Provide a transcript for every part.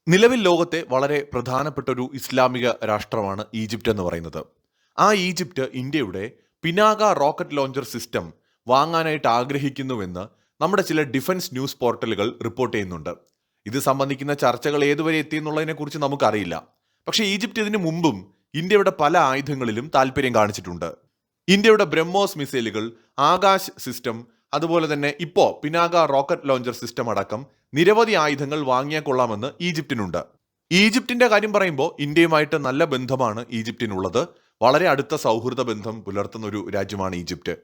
നിലവിൽ ലോകത്തെ വളരെ പ്രധാനപ്പെട്ട ഒരു ഇസ്ലാമിക രാഷ്ട്രമാണ് ഈജിപ്റ്റ് എന്ന് പറയുന്നത്. ആ ഈജിപ്റ്റ് ഇന്ത്യയുടെ പിനാക റോക്കറ്റ് ലോഞ്ചർ സിസ്റ്റം വാങ്ങാനായിട്ട് ആഗ്രഹിക്കുന്നുവെന്ന് നമ്മുടെ ചില ഡിഫൻസ് ന്യൂസ് പോർട്ടലുകൾ റിപ്പോർട്ട് ചെയ്യുന്നുണ്ട്. ഇത് സംബന്ധിക്കുന്ന ചർച്ചകൾ ഏതുവരെ എത്തിയെന്നുള്ളതിനെക്കുറിച്ച് നമുക്കറിയില്ല. പക്ഷേ ഈജിപ്റ്റ് ഇതിനു മുമ്പും ഇന്ത്യയുടെ പല ആയുധങ്ങളിലും താല്പര്യം കാണിച്ചിട്ടുണ്ട്. ഇന്ത്യയുടെ ബ്രഹ്മോസ് മിസൈലുകൾ, ആകാശ് സിസ്റ്റം, അതുപോലെ തന്നെ ഇപ്പോൾ പിനാക റോക്കറ്റ് ലോഞ്ചർ സിസ്റ്റം അടക്കം നിരവധി ആയുധങ്ങൾ വാങ്ങിയാൽ കൊള്ളാമെന്ന് ഈജിപ്തിനുണ്ട്. ഈജിപ്തിന്റെ കാര്യം പറയുമ്പോൾ ഇന്ത്യയുമായിട്ട് നല്ല ബന്ധമാണ് ഈജിപ്തിനുള്ളത്. വളരെ അടുത്ത സൗഹൃദ ബന്ധം പുലർത്തുന്ന ഒരു രാജ്യമാണ് ഈജിപ്റ്റ്.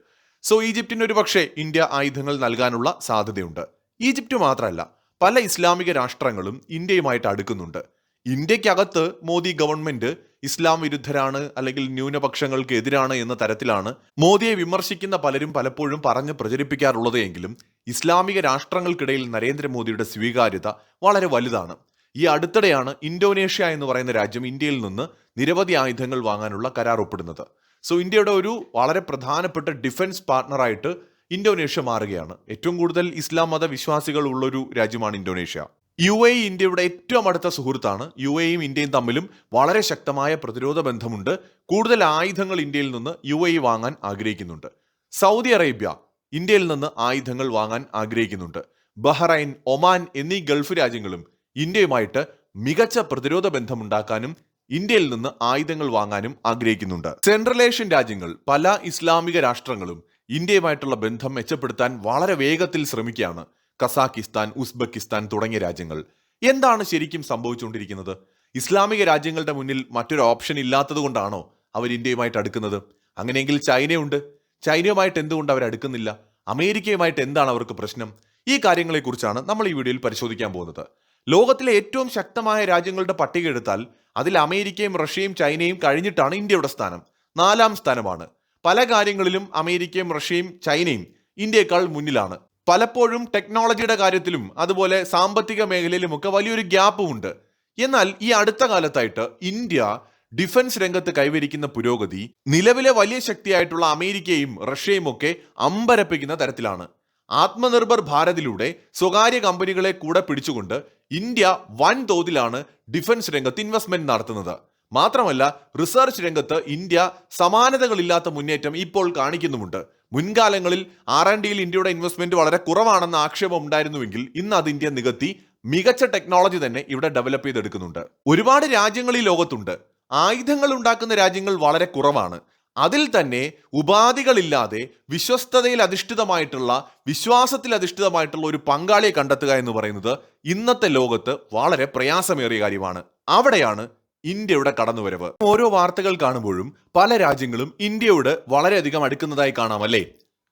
സോ ഈജിപ്തിന് ഒരു പക്ഷേ ഇന്ത്യ ആയുധങ്ങൾ നൽകാനുള്ള സാധ്യതയുണ്ട്. ഈജിപ്റ്റ് മാത്രമല്ല, പല ഇസ്ലാമിക രാഷ്ട്രങ്ങളും ഇന്ത്യയുമായിട്ട് അടുക്കുന്നുണ്ട്. ഇന്ത്യക്കകത്ത് മോദി ഗവൺമെന്റ് ഇസ്ലാം വിരുദ്ധരാണ് അല്ലെങ്കിൽ ന്യൂനപക്ഷങ്ങൾക്ക് എതിരാണ് എന്ന തരത്തിലാണ് മോദിയെ വിമർശിക്കുന്ന പലരും പലപ്പോഴും പറഞ്ഞ് പ്രചരിപ്പിക്കാറുള്ളത് എങ്കിലും ഇസ്ലാമിക രാഷ്ട്രങ്ങൾക്കിടയിൽ നരേന്ദ്രമോദിയുടെ സ്വീകാര്യത വളരെ വലുതാണ്. ഈ അടുത്തിടെയാണ് ഇന്തോനേഷ്യ എന്ന് പറയുന്ന രാജ്യം ഇന്ത്യയിൽ നിന്ന് നിരവധി ആയുധങ്ങൾ വാങ്ങാനുള്ള കരാർ ഒപ്പിടുന്നത്. സോ ഇന്ത്യയുടെ ഒരു വളരെ പ്രധാനപ്പെട്ട ഡിഫൻസ് പാർട്ണറായിട്ട് ഇന്തോനേഷ്യ മാറുകയാണ്. ഏറ്റവും കൂടുതൽ ഇസ്ലാം മത വിശ്വാസികൾ ഉള്ളൊരു രാജ്യമാണ് ഇന്തോനേഷ്യ. UAE ഇന്ത്യയുടെ ഏറ്റവും അടുത്ത സുഹൃത്താണ്. UAEയും ഇന്ത്യയും തമ്മിലും വളരെ ശക്തമായ പ്രതിരോധ ബന്ധമുണ്ട്. കൂടുതൽ ആയുധങ്ങൾ ഇന്ത്യയിൽ നിന്ന് UAE വാങ്ങാൻ ആഗ്രഹിക്കുന്നുണ്ട്. സൗദി അറേബ്യ ഇന്ത്യയിൽ നിന്ന് ആയുധങ്ങൾ വാങ്ങാൻ ആഗ്രഹിക്കുന്നുണ്ട്. ബഹ്റൈൻ, ഒമാൻ എന്നീ ഗൾഫ് രാജ്യങ്ങളും ഇന്ത്യയുമായിട്ട് മികച്ച പ്രതിരോധ ബന്ധമുണ്ടാക്കാനും ഇന്ത്യയിൽ നിന്ന് ആയുധങ്ങൾ വാങ്ങാനും ആഗ്രഹിക്കുന്നുണ്ട്. സെൻട്രൽ ഏഷ്യൻ രാജ്യങ്ങൾ, പല ഇസ്ലാമിക രാഷ്ട്രങ്ങളും ഇന്ത്യയുമായിട്ടുള്ള ബന്ധം മെച്ചപ്പെടുത്താൻ വളരെ വേഗത്തിൽ ശ്രമിക്കുകയാണ്. കസാക്കിസ്ഥാൻ, ഉസ്ബെക്കിസ്ഥാൻ തുടങ്ങിയ രാജ്യങ്ങൾ. എന്താണ് ശരിക്കും സംഭവിച്ചുകൊണ്ടിരിക്കുന്നത്? ഇസ്ലാമിക രാജ്യങ്ങളുടെ മുന്നിൽ മറ്റൊരു ഓപ്ഷൻ ഇല്ലാത്തത് കൊണ്ടാണോ അവർ ഇന്ത്യയുമായിട്ട് അടുക്കുന്നത്? അങ്ങനെയെങ്കിൽ ചൈനയുണ്ട്. ചൈനയുമായിട്ട് എന്തുകൊണ്ട് അവർ അടുക്കുന്നില്ല? അമേരിക്കയുമായിട്ട് എന്താണ് അവർക്ക് പ്രശ്നം? ഈ കാര്യങ്ങളെക്കുറിച്ചാണ് നമ്മൾ ഈ വീഡിയോയിൽ പരിശോധിക്കാൻ പോകുന്നത്. ലോകത്തിലെ ഏറ്റവും ശക്തമായ രാജ്യങ്ങളുടെ പട്ടിക എടുത്താൽ അതിൽ അമേരിക്കയും റഷ്യയും ചൈനയും കഴിഞ്ഞിട്ടാണ് ഇന്ത്യയുടെ സ്ഥാനം. 4ാം സ്ഥാനമാണ്. പല കാര്യങ്ങളിലും അമേരിക്കയും റഷ്യയും ചൈനയും ഇന്ത്യയെക്കാൾ മുന്നിലാണ്. പലപ്പോഴും ടെക്നോളജിയുടെ കാര്യത്തിലും അതുപോലെ സാമ്പത്തിക മേഖലയിലുമൊക്കെ വലിയൊരു ഗ്യാപ്പുമുണ്ട്. എന്നാൽ ഈ അടുത്ത കാലത്തായിട്ട് ഇന്ത്യ ഡിഫൻസ് രംഗത്ത് കൈവരിക്കുന്ന പുരോഗതി നിലവിലെ വലിയ ശക്തിയായിട്ടുള്ള അമേരിക്കയും റഷ്യയും ഒക്കെ അമ്പരപ്പിക്കുന്ന തരത്തിലാണ്. ആത്മനിർഭർ ഭാരതിലൂടെ സ്വകാര്യ കമ്പനികളെ കൂടെ പിടിച്ചുകൊണ്ട് ഇന്ത്യ വൻതോതിലാണ് ഡിഫൻസ് രംഗത്ത് ഇൻവെസ്റ്റ്മെന്റ് നടത്തുന്നത്. മാത്രമല്ല, റിസർച്ച് രംഗത്ത് ഇന്ത്യ സമാനതകളില്ലാത്ത മുന്നേറ്റം ഇപ്പോൾ കാണിക്കുന്നുമുണ്ട്. മുൻകാലങ്ങളിൽ R&Dയിൽ ഇന്ത്യയുടെ ഇൻവെസ്റ്റ്മെന്റ് വളരെ കുറവാണെന്ന ആക്ഷേപം ഉണ്ടായിരുന്നുവെങ്കിൽ ഇന്ന് അത് ഇന്ത്യ നികത്തി മികച്ച ടെക്നോളജി തന്നെ ഇവിടെ ഡെവലപ്പ് ചെയ്തെടുക്കുന്നുണ്ട്. ഒരുപാട് രാജ്യങ്ങൾ ഈ ലോകത്തുണ്ട്. ആയുധങ്ങൾ ഉണ്ടാക്കുന്ന രാജ്യങ്ങൾ വളരെ കുറവാണ്. അതിൽ തന്നെ ഉപാധികളില്ലാതെ വിശ്വസ്തതയിൽ അധിഷ്ഠിതമായിട്ടുള്ള, വിശ്വാസത്തിൽ അധിഷ്ഠിതമായിട്ടുള്ള ഒരു പങ്കാളിയെ കണ്ടെത്തുക എന്ന് പറയുന്നത് ഇന്നത്തെ ലോകത്ത് വളരെ പ്രയാസമേറിയ കാര്യമാണ്. അവിടെയാണ് ഇന്ത്യയുടെ കടന്നുവരവ്. ഓരോ വാർത്തകൾ കാണുമ്പോഴും പല രാജ്യങ്ങളും ഇന്ത്യയോട് വളരെയധികം അടുക്കുന്നതായി കാണാമല്ലേ?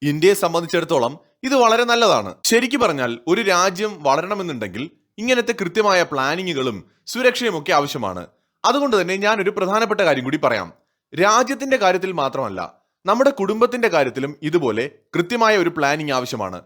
ഇന്ത്യയെ സംബന്ധിച്ചിടത്തോളം ഇത് വളരെ നല്ലതാണ്. ശരിക്കും പറഞ്ഞാൽ ഒരു രാജ്യം വളരണമെന്നുണ്ടെങ്കിൽ ഇങ്ങനത്തെ കൃത്യമായ പ്ലാനിങ്ങുകളും സുരക്ഷയും ഒക്കെ ആവശ്യമാണ്. അതുകൊണ്ട് തന്നെ ഞാനൊരു പ്രധാനപ്പെട്ട കാര്യം കൂടി പറയാം. രാജ്യത്തിന്റെ കാര്യത്തിൽ മാത്രമല്ല, നമ്മുടെ കുടുംബത്തിന്റെ കാര്യത്തിലും ഇതുപോലെ കൃത്യമായ ഒരു പ്ലാനിങ് ആവശ്യമാണ്.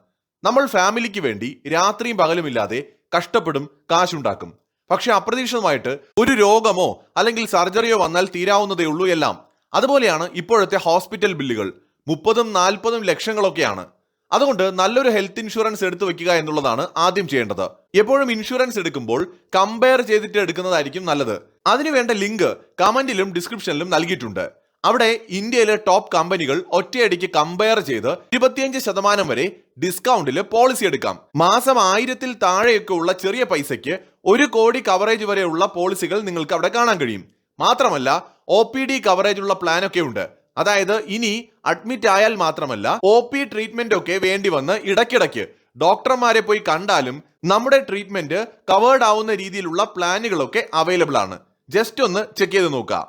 നമ്മൾ ഫാമിലിക്ക് വേണ്ടി രാത്രിയും പകലുമില്ലാതെ കഷ്ടപ്പെടും, കാശുണ്ടാക്കും. പക്ഷെ അപ്രതീക്ഷിതമായിട്ട് ഒരു രോഗമോ അല്ലെങ്കിൽ സർജറിയോ വന്നാൽ തീരാവുന്നതേ ഉള്ളൂ എല്ലാം. അതുപോലെയാണ് ഇപ്പോഴത്തെ ഹോസ്പിറ്റൽ ബില്ലുകൾ. 30-40 ലക്ഷങ്ങളൊക്കെയാണ്. അതുകൊണ്ട് നല്ലൊരു ഹെൽത്ത് ഇൻഷുറൻസ് എടുത്തു വെക്കുക എന്നുള്ളതാണ് ആദ്യം ചെയ്യേണ്ടത്. എപ്പോഴും ഇൻഷുറൻസ് എടുക്കുമ്പോൾ കമ്പയർ ചെയ്തിട്ട് എടുക്കുന്നതായിരിക്കും നല്ലത്. അതിനുവേണ്ട ലിങ്ക് കമന്റിലും ഡിസ്ക്രിപ്ഷനിലും നൽകിയിട്ടുണ്ട്. അവിടെ ഇന്ത്യയിലെ ടോപ്പ് കമ്പനികൾ ഒറ്റയടിക്ക് കമ്പയർ ചെയ്ത് 25% വരെ ഡിസ്കൗണ്ടിൽ പോളിസി എടുക്കാം. മാസം 1000-ൽ താഴെയൊക്കെ ഉള്ള ചെറിയ പൈസയ്ക്ക് 1 കോടി കവറേജ് വരെയുള്ള പോളിസികൾ നിങ്ങൾക്ക് അവിടെ കാണാൻ കഴിയും. മാത്രമല്ല, OPD കവറേജ് ഉള്ള പ്ലാനൊക്കെ ഉണ്ട്. അതായത് ഇനി അഡ്മിറ്റ് ആയാൽ മാത്രമല്ല, OP ട്രീറ്റ്മെന്റ് ഒക്കെ വേണ്ടി വന്ന് ഇടയ്ക്കിടയ്ക്ക് ഡോക്ടർമാരെ പോയി കണ്ടാലും നമ്മുടെ ട്രീറ്റ്മെന്റ് കവേർഡ് ആവുന്ന രീതിയിലുള്ള പ്ലാനുകളൊക്കെ അവൈലബിൾ ആണ്. ജസ്റ്റ് ഒന്ന് ചെക്ക് ചെയ്ത് നോക്കുക.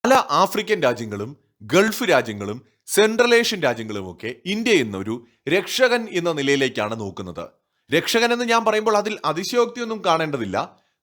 പല ആഫ്രിക്കൻ രാജ്യങ്ങളും ഗൾഫ് രാജ്യങ്ങളും സെൻട്രൽ ഏഷ്യൻ രാജ്യങ്ങളും ഒക്കെ ഇന്ത്യ എന്നൊരു രക്ഷകൻ എന്ന നിലയിലേക്കാണ് നോക്കുന്നത്. രക്ഷകൻ എന്ന് ഞാൻ പറയുമ്പോൾ അതിൽ അതിശയോക്തിയൊന്നും കാണേണ്ടതില്ല.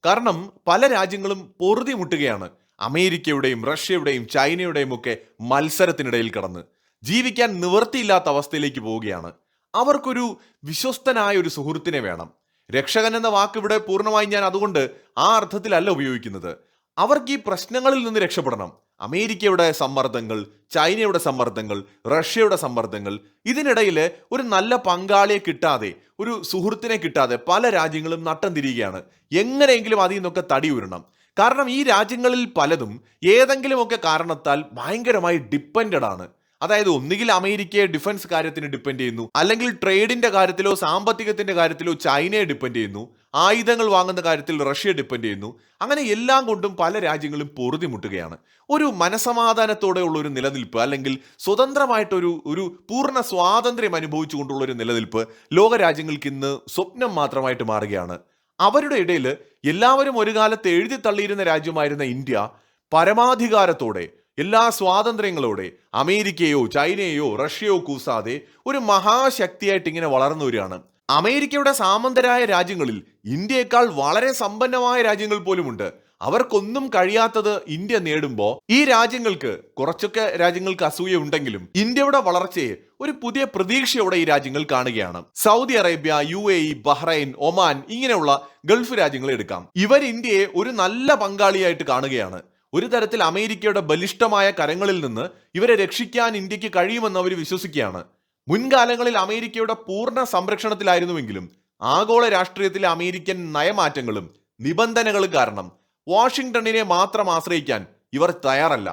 കാരണം പല രാജ്യങ്ങളും പൊറുതി മുട്ടുകയാണ്. അമേരിക്കയുടെയും റഷ്യയുടെയും ചൈനയുടെയും ഒക്കെ മത്സരത്തിനിടയിൽ കടന്ന് ജീവിക്കാൻ നിവൃത്തിയില്ലാത്ത അവസ്ഥയിലേക്ക് പോവുകയാണ്. അവർക്കൊരു വിശ്വസ്തനായ ഒരു സുഹൃത്തിനെ വേണം. രക്ഷകൻ എന്ന വാക്ക് ഇവിടെ പൂർണ്ണമായി ഞാൻ അതുകൊണ്ട് ആ അർത്ഥത്തിലല്ല ഉപയോഗിക്കുന്നത്. അവർക്ക് ഈ പ്രശ്നങ്ങളിൽ നിന്ന് രക്ഷപ്പെടണം. അമേരിക്കയുടെ സമ്മർദ്ദങ്ങൾ, ചൈനയുടെ സമ്മർദ്ദങ്ങൾ, റഷ്യയുടെ സമ്മർദ്ദങ്ങൾ, ഇതിനിടയിൽ ഒരു നല്ല പങ്കാളിയെ കിട്ടാതെ, ഒരു സുഹൃത്തിനെ കിട്ടാതെ പല രാജ്യങ്ങളും നട്ടം തിരിയുകയാണ്. എങ്ങനെയെങ്കിലും അതിൽ നിന്നൊക്കെ തടി ഉയരണം. കാരണം ഈ രാജ്യങ്ങളിൽ പലതും ഏതെങ്കിലുമൊക്കെ കാരണത്താൽ ഭയങ്കരമായി ഡിപ്പെൻഡഡ് ആണ്. അതായത് ഒന്നുകിൽ അമേരിക്കയെ ഡിഫൻസ് കാര്യത്തിന് ഡിപ്പെൻഡ് ചെയ്യുന്നു, അല്ലെങ്കിൽ ട്രേഡിന്റെ കാര്യത്തിലോ സാമ്പത്തികത്തിന്റെ കാര്യത്തിലോ ചൈനയെ ഡിപ്പെൻഡ് ചെയ്യുന്നു, ആയുധങ്ങൾ വാങ്ങുന്ന കാര്യത്തിൽ റഷ്യ ഡിപ്പെൻഡ് ചെയ്യുന്നു. അങ്ങനെ എല്ലാം കൊണ്ടും പല രാജ്യങ്ങളും പൊറുതിമുട്ടുകയാണ്. ഒരു മനസമാധാനത്തോടെയുള്ള ഒരു നിലനിൽപ്പ്, അല്ലെങ്കിൽ സ്വതന്ത്രമായിട്ടൊരു ഒരു പൂർണ്ണ സ്വാതന്ത്ര്യം അനുഭവിച്ചുകൊണ്ടുള്ള ഒരു നിലനിൽപ്പ് ലോകരാജ്യങ്ങൾക്ക് ഇന്ന് സ്വപ്നം മാത്രമായിട്ട് മാറുകയാണ്. അവരുടെ ഇടയിൽ എല്ലാവരും ഒരു കാലത്ത് എഴുതി തള്ളിയിരുന്ന രാജ്യമായിരുന്ന ഇന്ത്യ പരമാധികാരത്തോടെ, എല്ലാ സ്വാതന്ത്ര്യങ്ങളോടെ അമേരിക്കയോ ചൈനയോ റഷ്യയോ കൂസാതെ ഒരു മഹാശക്തിയായിട്ട് ഇങ്ങനെ വളർന്നു വരികയാണ്. അമേരിക്കയുടെ സാമന്തരായ രാജ്യങ്ങളിൽ ഇന്ത്യയേക്കാൾ വളരെ സമ്പന്നമായ രാജ്യങ്ങൾ പോലുമുണ്ട്. അവർക്കൊന്നും കഴിയാത്തത് ഇന്ത്യ നേടുമ്പോൾ ഈ രാജ്യങ്ങൾക്ക്, കുറച്ചൊക്കെ രാജ്യങ്ങൾക്ക് അസൂയ ഉണ്ടെങ്കിലും, ഇന്ത്യയുടെ വളർച്ചയെ ഒരു പുതിയ പ്രതീക്ഷയോടെ ഈ രാജ്യങ്ങൾ കാണുകയാണ്. Saudi Arabia, UAE, Bahrain, Oman, ഇങ്ങനെയുള്ള ഗൾഫ് രാജ്യങ്ങൾ എടുക്കാം. ഇവർ ഇന്ത്യയെ ഒരു നല്ല പങ്കാളിയായിട്ട് കാണുകയാണ്. ഒരു തരത്തിൽ അമേരിക്കയുടെ ബലിഷ്ഠമായ കരങ്ങളിൽ നിന്ന് ഇവരെ രക്ഷിക്കാൻ ഇന്ത്യക്ക് കഴിയുമെന്ന് അവർ വിശ്വസിക്കുകയാണ്. മുൻകാലങ്ങളിൽ അമേരിക്കയുടെ പൂർണ്ണ സംരക്ഷണത്തിലായിരുന്നുവെങ്കിലും ആഗോള രാഷ്ട്രീയത്തിലെ അമേരിക്കൻ നയമാറ്റങ്ങളും നിബന്ധനകളും കാരണം വാഷിംഗ്ടണിനെ മാത്രം ആശ്രയിക്കാൻ ഇവർ തയ്യാറല്ല.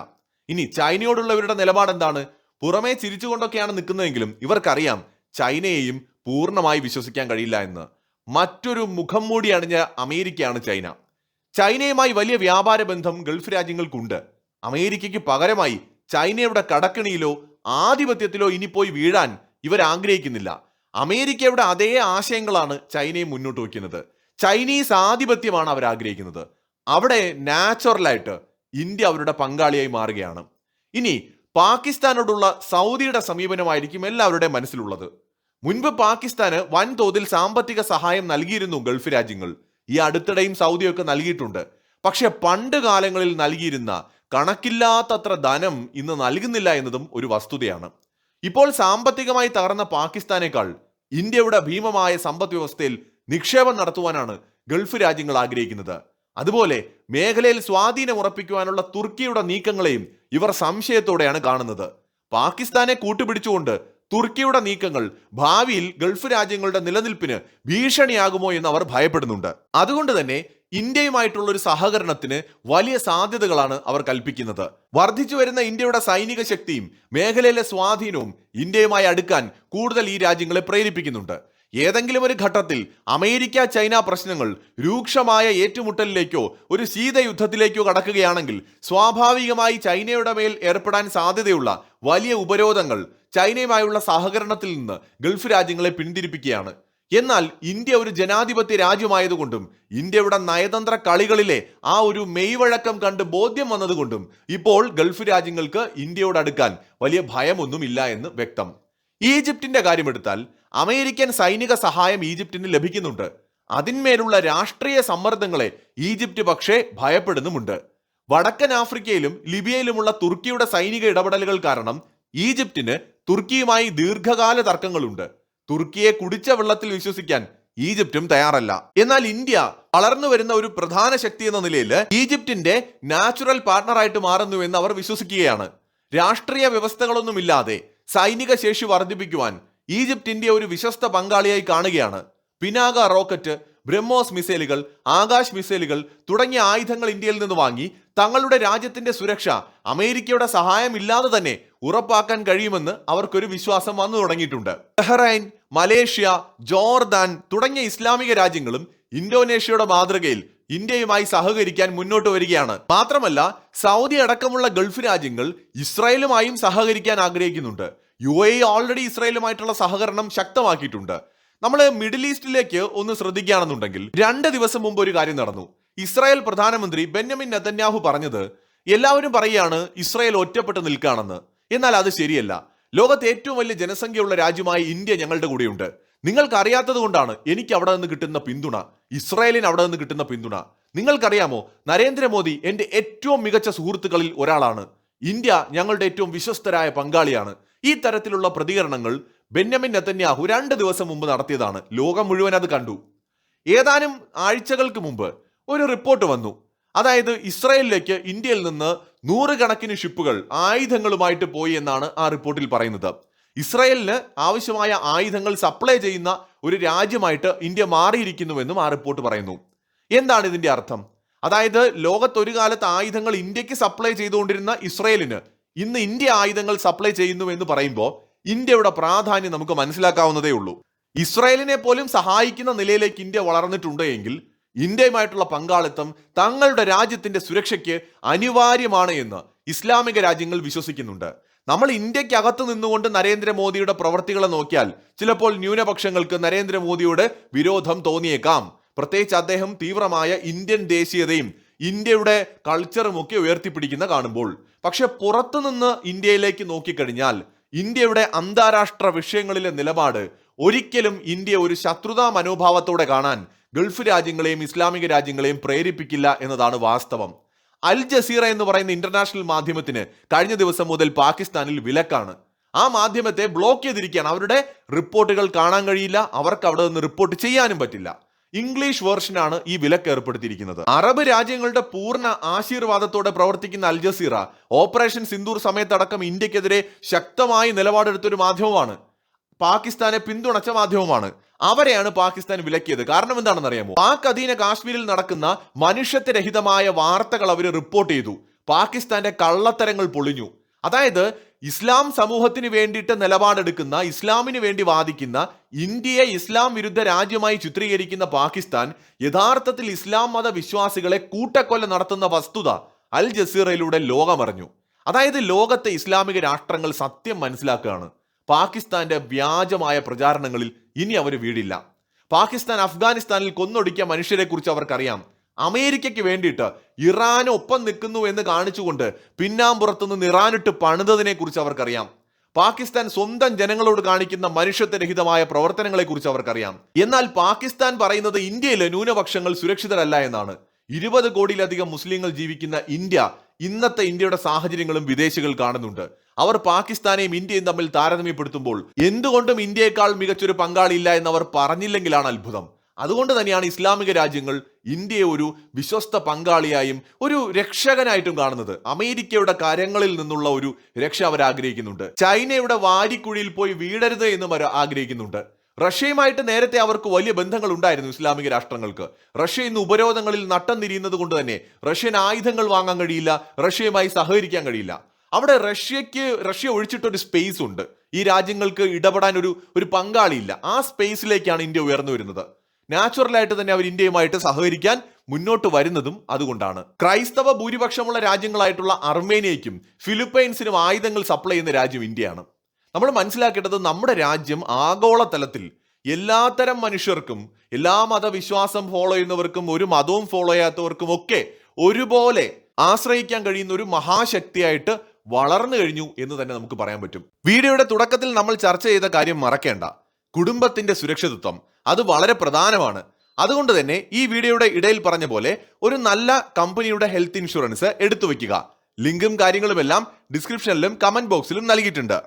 ഇനി ചൈനയോടുള്ളവരുടെ നിലപാട് എന്താണ്? പുറമേ ചിരിച്ചുകൊണ്ടൊക്കെയാണ് നിൽക്കുന്നതെങ്കിലും ഇവർക്കറിയാം ചൈനയെയും പൂർണ്ണമായി വിശ്വസിക്കാൻ കഴിയില്ല എന്ന്. മറ്റൊരു മുഖം മൂടി അണിഞ്ഞ അമേരിക്കയാണ് ചൈന. ചൈനയുമായി വലിയ വ്യാപാര ബന്ധം ഗൾഫ് രാജ്യങ്ങൾക്കുണ്ട്. അമേരിക്കയ്ക്ക് പകരമായി ചൈനയുടെ കടക്കിണിയിലോ ആധിപത്യത്തിലോ ഇനി പോയി വീഴാൻ ഇവർ ആഗ്രഹിക്കുന്നില്ല. അമേരിക്കയുടെ അതേ ആശയങ്ങളാണ് ചൈനയെ മുന്നോട്ട് വയ്ക്കുന്നത്. ചൈനീസ് ആധിപത്യമാണ് അവർ ആഗ്രഹിക്കുന്നത്. അവിടെ നാച്ചുറലായിട്ട് ഇന്ത്യ അവരുടെ പങ്കാളിയായി മാറുകയാണ്. ഇനി പാകിസ്ഥാനോടുള്ള സൗദിയുടെ സമീപനമായിരിക്കും എല്ലാവരുടെയും മനസ്സിലുള്ളത്. മുൻപ് പാകിസ്ഥാന് വൻതോതിൽ സാമ്പത്തിക സഹായം നൽകിയിരുന്നു ഗൾഫ് രാജ്യങ്ങൾ. ഈ അടുത്തിടെയും സൗദിയൊക്കെ നൽകിയിട്ടുണ്ട്. പക്ഷെ പണ്ട് കാലങ്ങളിൽ നൽകിയിരുന്ന കണക്കില്ലാത്തത്ര ധനം ഇന്ന് നൽകുന്നില്ല എന്നതും ഒരു വസ്തുതയാണ്. ഇപ്പോൾ സാമ്പത്തികമായി തകർന്ന പാകിസ്ഥാനേക്കാൾ ഇന്ത്യയുടെ ഭീമമായ സമ്പദ് വ്യവസ്ഥയിൽ നിക്ഷേപം നടത്തുവാനാണ് ഗൾഫ് രാജ്യങ്ങൾ ആഗ്രഹിക്കുന്നത്. അതുപോലെ മേഖലയിൽ സ്വാധീനം ഉറപ്പിക്കുവാനുള്ള തുർക്കിയുടെ നീക്കങ്ങളെയും ഇവർ സംശയത്തോടെയാണ് കാണുന്നത്. പാകിസ്ഥാനെ കൂട്ടുപിടിച്ചുകൊണ്ട് തുർക്കിയുടെ നീക്കങ്ങൾ ഭാവിയിൽ ഗൾഫ് രാജ്യങ്ങളുടെ നിലനിൽപ്പിന് ഭീഷണിയാകുമോ എന്ന് അവർ ഭയപ്പെടുന്നുണ്ട്. അതുകൊണ്ട് തന്നെ ഇന്ത്യയുമായിട്ടുള്ള ഒരു സഹകരണത്തിന് വലിയ സാധ്യതകളാണ് അവർ കൽപ്പിക്കുന്നത്. വർദ്ധിച്ചു വരുന്ന ഇന്ത്യയുടെ സൈനിക ശക്തിയും മേഖലയിലെ സ്വാധീനവും ഇന്ത്യയുമായി അടുക്കാൻ കൂടുതൽ ഈ രാജ്യങ്ങളെ പ്രേരിപ്പിക്കുന്നുണ്ട്. ഏതെങ്കിലും ഒരു ഘട്ടത്തിൽ അമേരിക്ക ചൈന പ്രശ്നങ്ങൾ രൂക്ഷമായ ഏറ്റുമുട്ടലിലേക്കോ ഒരു ശീതയുദ്ധത്തിലേക്കോ കടക്കുകയാണെങ്കിൽ സ്വാഭാവികമായി ചൈനയുടെ മേൽ ഏർപ്പെടാൻ സാധ്യതയുള്ള വലിയ ഉപരോധങ്ങൾ ചൈനയുമായുള്ള സഹകരണത്തിൽ നിന്ന് ഗൾഫ് രാജ്യങ്ങളെ പിന്തിരിപ്പിക്കുകയാണ്. എന്നാൽ ഇന്ത്യ ഒരു ജനാധിപത്യ രാജ്യമായതുകൊണ്ടും ഇന്ത്യയുടെ നയതന്ത്ര കളികളിലെ ആ ഒരു മെയ്വഴക്കം കണ്ട് ബോധ്യം വന്നതുകൊണ്ടും ഇപ്പോൾ ഗൾഫ് രാജ്യങ്ങൾക്ക് ഇന്ത്യയോട് അടുക്കാൻ വലിയ ഭയമൊന്നുമില്ല എന്ന് വ്യക്തം. ഈജിപ്തിന്റെ കാര്യമെടുത്താൽ അമേരിക്കൻ സൈനിക സഹായം ഈജിപ്തിന് ലഭിക്കുന്നുണ്ട്. അതിന്മേലുള്ള രാഷ്ട്രീയ സമ്മർദ്ദങ്ങളെ ഈജിപ്ത് പക്ഷേ ഭയപ്പെടുന്നുമുണ്ട്. വടക്കൻ ആഫ്രിക്കയിലും ലിബിയയിലുമുള്ള തുർക്കിയുടെ സൈനിക ഇടപെടലുകൾ കാരണം ഈജിപ്തിന് തുർക്കിയുമായി ദീർഘകാല തർക്കങ്ങളുണ്ട്. തുർക്കിയെ കുടിച്ച വെള്ളത്തിൽ വിശ്വസിക്കാൻ ഈജിപ്തും തയ്യാറല്ല. എന്നാൽ ഇന്ത്യ വളർന്നു വരുന്ന ഒരു പ്രധാന ശക്തി എന്ന നിലയിൽ ഈജിപ്തിന്റെ നാച്ചുറൽ പാർട്ണറായിട്ട് മാറുന്നുവെന്ന് അവർ വിശ്വസിക്കുകയാണ്. രാഷ്ട്രീയ വ്യവസ്ഥകളൊന്നുമില്ലാതെ സൈനിക ശേഷി വർദ്ധിപ്പിക്കുവാൻ ഈജിപ്ത് ഇന്ത്യ ഒരു വിശ്വസ്ത പങ്കാളിയായി കാണുകയാണ്. പിനാക റോക്കറ്റ്, ബ്രഹ്മോസ് മിസൈലുകൾ, ആകാശ് മിസൈലുകൾ തുടങ്ങിയ ആയുധങ്ങൾ ഇന്ത്യയിൽ നിന്ന് വാങ്ങി തങ്ങളുടെ രാജ്യത്തിന്റെ സുരക്ഷ അമേരിക്കയുടെ സഹായമില്ലാതെ തന്നെ ഉറപ്പാക്കാൻ കഴിയുമെന്ന് അവർക്കൊരു വിശ്വാസം വന്നു തുടങ്ങിയിട്ടുണ്ട്. ബഹ്റൈൻ, മലേഷ്യ, ജോർദാൻ തുടങ്ങിയ ഇസ്ലാമിക രാജ്യങ്ങളും ഇന്തോനേഷ്യയുടെ മാതൃകയിൽ ഇന്ത്യയുമായി സഹകരിക്കാൻ മുന്നോട്ട് വരികയാണ്. മാത്രമല്ല സൗദി അടക്കമുള്ള ഗൾഫ് രാജ്യങ്ങൾ ഇസ്രായേലുമായും സഹകരിക്കാൻ ആഗ്രഹിക്കുന്നുണ്ട്. UAE ഓൾറെഡി ഇസ്രായേലുമായിട്ടുള്ള സഹകരണം ശക്തമാക്കിയിട്ടുണ്ട്. നമ്മൾ മിഡിൽ ഈസ്റ്റിലേക്ക് ഒന്ന് ശ്രദ്ധിക്കുകയാണെന്നുണ്ടെങ്കിൽ 2 ദിവസം മുമ്പ് ഒരു കാര്യം നടന്നു. ഇസ്രായേൽ പ്രധാനമന്ത്രി ബെന്യാമിൻ നെതന്യാഹു പറഞ്ഞത്, എല്ലാവരും പറയുകയാണ് ഇസ്രായേൽ ഒറ്റപ്പെട്ട് നിൽക്കുകയാണെന്ന്. എന്നാൽ അത് ശരിയല്ല. ലോകത്തെ ഏറ്റവും വലിയ ജനസംഖ്യയുള്ള രാജ്യമായ ഇന്ത്യ ഞങ്ങളുടെ കൂടെയുണ്ട്. നിങ്ങൾക്ക് അറിയാത്തത് കൊണ്ടാണ് എനിക്ക് അവിടെ നിന്ന് കിട്ടുന്ന പിന്തുണ, ഇസ്രായേലിന് അവിടെ നിന്ന് കിട്ടുന്ന പിന്തുണ. നിങ്ങൾക്കറിയാമോ, നരേന്ദ്രമോദി എൻ്റെ ഏറ്റവും മികച്ച സുഹൃത്തുക്കളിൽ ഒരാളാണ്. ഇന്ത്യ ഞങ്ങളുടെ ഏറ്റവും വിശ്വസ്തരായ പങ്കാളിയാണ്. ഈ തരത്തിലുള്ള പ്രതികരണങ്ങൾ ബെന്യാമിൻ നെതന്യാഹു 2 ദിവസം മുമ്പ് നടത്തിയതാണ്. ലോകം മുഴുവൻ അത് കണ്ടു. ഏതാനും ആഴ്ചകൾക്ക് മുമ്പ് ഒരു റിപ്പോർട്ട് വന്നു. അതായത് ഇസ്രായേലിലേക്ക് ഇന്ത്യയിൽ നിന്ന് നൂറുകണക്കിന് ഷിപ്പുകൾ ആയുധങ്ങളുമായിട്ട് പോയി എന്നാണ് ആ റിപ്പോർട്ടിൽ പറയുന്നത്. ഇസ്രായേലിന് ആവശ്യമായ ആയുധങ്ങൾ സപ്ലൈ ചെയ്യുന്ന ഒരു രാജ്യമായിട്ട് ഇന്ത്യ മാറിയിരിക്കുന്നുവെന്നും ആ റിപ്പോർട്ട് പറയുന്നു. എന്താണ് ഇതിന്റെ അർത്ഥം? അതായത് ലോകത്ത് ഒരു കാലത്ത് ആയുധങ്ങൾ ഇന്ത്യക്ക് സപ്ലൈ ചെയ്തുകൊണ്ടിരുന്ന ഇസ്രായേലിന് ഇന്ന് ഇന്ത്യ ആയുധങ്ങൾ സപ്ലൈ ചെയ്യുന്നു എന്ന് പറയുമ്പോൾ ഇന്ത്യയുടെ പ്രാധാന്യം നമുക്ക് മനസ്സിലാക്കാവുന്നതേ ഉള്ളൂ. ഇസ്രായേലിനെ പോലും സഹായിക്കുന്ന നിലയിലേക്ക് ഇന്ത്യ വളർന്നിട്ടുണ്ട് എങ്കിൽ ഇന്ത്യയുമായിട്ടുള്ള പങ്കാളിത്തം തങ്ങളുടെ രാജ്യത്തിന്റെ സുരക്ഷയ്ക്ക് അനിവാര്യമാണ് എന്ന് ഇസ്ലാമിക രാജ്യങ്ങൾ വിശ്വസിക്കുന്നുണ്ട്. നമ്മൾ ഇന്ത്യക്കകത്ത് നിന്നുകൊണ്ട് നരേന്ദ്രമോദിയുടെ പ്രവർത്തികളെ നോക്കിയാൽ ചിലപ്പോൾ ന്യൂനപക്ഷങ്ങൾക്ക് നരേന്ദ്രമോദിയോട് വിരോധം തോന്നിയേക്കാം. പ്രത്യേകിച്ച് അദ്ദേഹം തീവ്രമായ ഇന്ത്യൻ ദേശീയതയും ഇന്ത്യയുടെ കൾച്ചറും ഒക്കെ ഉയർത്തിപ്പിടിക്കുന്ന കാണുമ്പോൾ. പക്ഷെ പുറത്തുനിന്ന് ഇന്ത്യയിലേക്ക് നോക്കിക്കഴിഞ്ഞാൽ ഇന്ത്യയുടെ അന്താരാഷ്ട്ര വിഷയങ്ങളിലെ നിലപാട് ഒരിക്കലും ഇന്ത്യ ഒരു ശത്രുതാ മനോഭാവത്തോടെ കാണാൻ ഗൾഫ് രാജ്യങ്ങളെയും ഇസ്ലാമിക രാജ്യങ്ങളെയും പ്രേരിപ്പിക്കില്ല എന്നതാണ് വാസ്തവം. അൽ ജസീറ എന്ന് പറയുന്ന ഇന്റർനാഷണൽ മാധ്യമത്തിന് കഴിഞ്ഞ ദിവസം മുതൽ പാകിസ്ഥാനിൽ വിലക്കാണ്. ആ മാധ്യമത്തെ ബ്ലോക്ക് ചെയ്തിരിക്കുകയാണ്. അവരുടെ റിപ്പോർട്ടുകൾ കാണാൻ കഴിയില്ല, അവർക്ക് അവിടെ നിന്ന് റിപ്പോർട്ട് ചെയ്യാനും പറ്റില്ല. ഇംഗ്ലീഷ് വേർഷനാണ് ഈ വിലക്ക് ഏർപ്പെടുത്തിയിരിക്കുന്നത്. അറബ് രാജ്യങ്ങളുടെ പൂർണ്ണ ആശീർവാദത്തോടെ പ്രവർത്തിക്കുന്ന അൽ ജസീറ ഓപ്പറേഷൻ സിന്ദൂർ സമയത്തടക്കം ഇന്ത്യക്കെതിരെ ശക്തമായി നിലപാടെടുത്തൊരു മാധ്യമമാണ്. പാകിസ്ഥാനെ പിന്തുണച്ച മാധ്യമമാണ്. അവരെയാണ് പാകിസ്ഥാൻ വിലക്കിയത്. കാരണം എന്താണെന്ന് അറിയാമോ? പാക് അധീന കാശ്മീരിൽ നടക്കുന്ന മനുഷ്യത്വരഹിതമായ വാർത്തകൾ അവർ റിപ്പോർട്ട് ചെയ്തു. പാകിസ്ഥാന്റെ കള്ളത്തരങ്ങൾ പൊളിഞ്ഞു. അതായത് ഇസ്ലാം സമൂഹത്തിന് വേണ്ടിയിട്ട് നിലപാടെടുക്കുന്ന, ഇസ്ലാമിന് വേണ്ടി വാദിക്കുന്ന, ഇന്ത്യയെ ഇസ്ലാം വിരുദ്ധ രാജ്യമായി ചിത്രീകരിക്കുന്ന പാകിസ്ഥാൻ യഥാർത്ഥത്തിൽ ഇസ്ലാം മത വിശ്വാസികളെ കൂട്ടക്കൊല നടത്തുന്ന വസ്തുത അൽ ജസീറയിലൂടെ ലോകമറിഞ്ഞു. അതായത് ലോകത്തെ ഇസ്ലാമിക രാഷ്ട്രങ്ങൾ സത്യം മനസ്സിലാക്കുകയാണ്. പാകിസ്ഥാന്റെ വ്യാജമായ പ്രചാരണങ്ങളിൽ ഇനി അവർ വീടില്ല. പാകിസ്ഥാൻ അഫ്ഗാനിസ്ഥാനിൽ കൊന്നൊടുക്കിയ മനുഷ്യരെ കുറിച്ച് അവർക്കറിയാം. അമേരിക്കയ്ക്ക് വേണ്ടിയിട്ട് ഇറാന് ഒപ്പം നിൽക്കുന്നു എന്ന് കാണിച്ചുകൊണ്ട് പിന്നാമ്പുറത്തുനിന്ന് ഇറാനിട്ട് പണിതതിനെ കുറിച്ച് അവർക്കറിയാം. പാകിസ്ഥാൻ സ്വന്തം ജനങ്ങളോട് കാണിക്കുന്ന മനുഷ്യത്വരഹിതമായ പ്രവർത്തനങ്ങളെ കുറിച്ച് അവർക്കറിയാം. എന്നാൽ പാകിസ്ഥാൻ പറയുന്നത് ഇന്ത്യയിലെ ന്യൂനപക്ഷങ്ങൾ സുരക്ഷിതരല്ല എന്നാണ്. 20 കോടിയിലധികം മുസ്ലിങ്ങൾ ജീവിക്കുന്ന ഇന്ത്യ, ഇന്നത്തെ ഇന്ത്യയുടെ സാഹചര്യങ്ങളും വിദേശികൾ കാണുന്നുണ്ട്. അവർ പാകിസ്ഥാനെയും ഇന്ത്യയും തമ്മിൽ താരതമ്യപ്പെടുത്തുമ്പോൾ എന്തുകൊണ്ടും ഇന്ത്യയെക്കാൾ മികച്ചൊരു പങ്കാളിയില്ല എന്നവർ പറഞ്ഞില്ലെങ്കിലാണ് അത്ഭുതം. അതുകൊണ്ട് തന്നെയാണ് ഇസ്ലാമിക രാജ്യങ്ങൾ ഇന്ത്യയെ ഒരു വിശ്വസ്ത പങ്കാളിയായും ഒരു രക്ഷകനായിട്ടും കാണുന്നത്. അമേരിക്കയുടെ കരങ്ങളിൽ നിന്നുള്ള ഒരു രക്ഷ അവർ ആഗ്രഹിക്കുന്നുണ്ട്. ചൈനയുടെ വാരിക്കുഴിയിൽ പോയി വീടരുത് എന്നും അവർ ആഗ്രഹിക്കുന്നുണ്ട്. റഷ്യയുമായിട്ട് നേരത്തെ അവർക്ക് വലിയ ബന്ധങ്ങൾ ഉണ്ടായിരുന്നു ഇസ്ലാമിക രാഷ്ട്രങ്ങൾക്ക്. റഷ്യ ഇന്ന് ഉപരോധങ്ങളിൽ നട്ടം തിരിയുന്നത് കൊണ്ട് തന്നെ റഷ്യൻ ആയുധങ്ങൾ വാങ്ങാൻ കഴിയില്ല, റഷ്യയുമായി സഹകരിക്കാൻ കഴിയില്ല. അവിടെ റഷ്യ ഒഴിച്ചിട്ടൊരു സ്പേസ് ഉണ്ട്. ഈ രാജ്യങ്ങൾക്ക് ഇടപെടാൻ ഒരു പങ്കാളിയില്ല. ആ സ്പേസിലേക്കാണ് ഇന്ത്യ ഉയർന്നു വരുന്നത്. നാച്ചുറലായിട്ട് തന്നെ അവർ ഇന്ത്യയുമായിട്ട് സഹകരിക്കാൻ മുന്നോട്ട് വരുന്നതും അതുകൊണ്ടാണ്. ക്രൈസ്തവ ഭൂരിപക്ഷമുള്ള രാജ്യങ്ങളായിട്ടുള്ള അർമേനിയയ്ക്കും ഫിലിപ്പൈൻസിനും ആയുധങ്ങൾ സപ്ലൈ ചെയ്യുന്ന രാജ്യം ഇന്ത്യയാണ്. നമ്മൾ മനസ്സിലാക്കേണ്ടത് നമ്മുടെ രാജ്യം ആഗോളതലത്തിൽ എല്ലാത്തരം മനുഷ്യർക്കും, എല്ലാ മതവിശ്വാസം ഫോളോ ചെയ്യുന്നവർക്കും, ഒരു മതവും ഫോളോ ചെയ്യാത്തവർക്കും ഒക്കെ ഒരുപോലെ ആശ്രയിക്കാൻ കഴിയുന്ന ഒരു മഹാശക്തിയായിട്ട് വളർന്നു കഴിഞ്ഞു എന്ന് തന്നെ നമുക്ക് പറയാൻ പറ്റും. വീഡിയോയുടെ തുടക്കത്തിൽ നമ്മൾ ചർച്ച ചെയ്ത കാര്യം മറക്കേണ്ട. കുടുംബത്തിന്റെ സുരക്ഷിതത്വം അത് വളരെ പ്രധാനമാണ്. അതുകൊണ്ട് തന്നെ ഈ വീഡിയോയുടെ ഇടയിൽ പറഞ്ഞ പോലെ ഒരു നല്ല കമ്പനിയുടെ ഹെൽത്ത് ഇൻഷുറൻസ് എടുത്തു വെക്കുക. ലിങ്കും കാര്യങ്ങളുമെല്ലാം ഡിസ്ക്രിപ്ഷനിലും കമന്റ് ബോക്സിലും നൽകിയിട്ടുണ്ട്.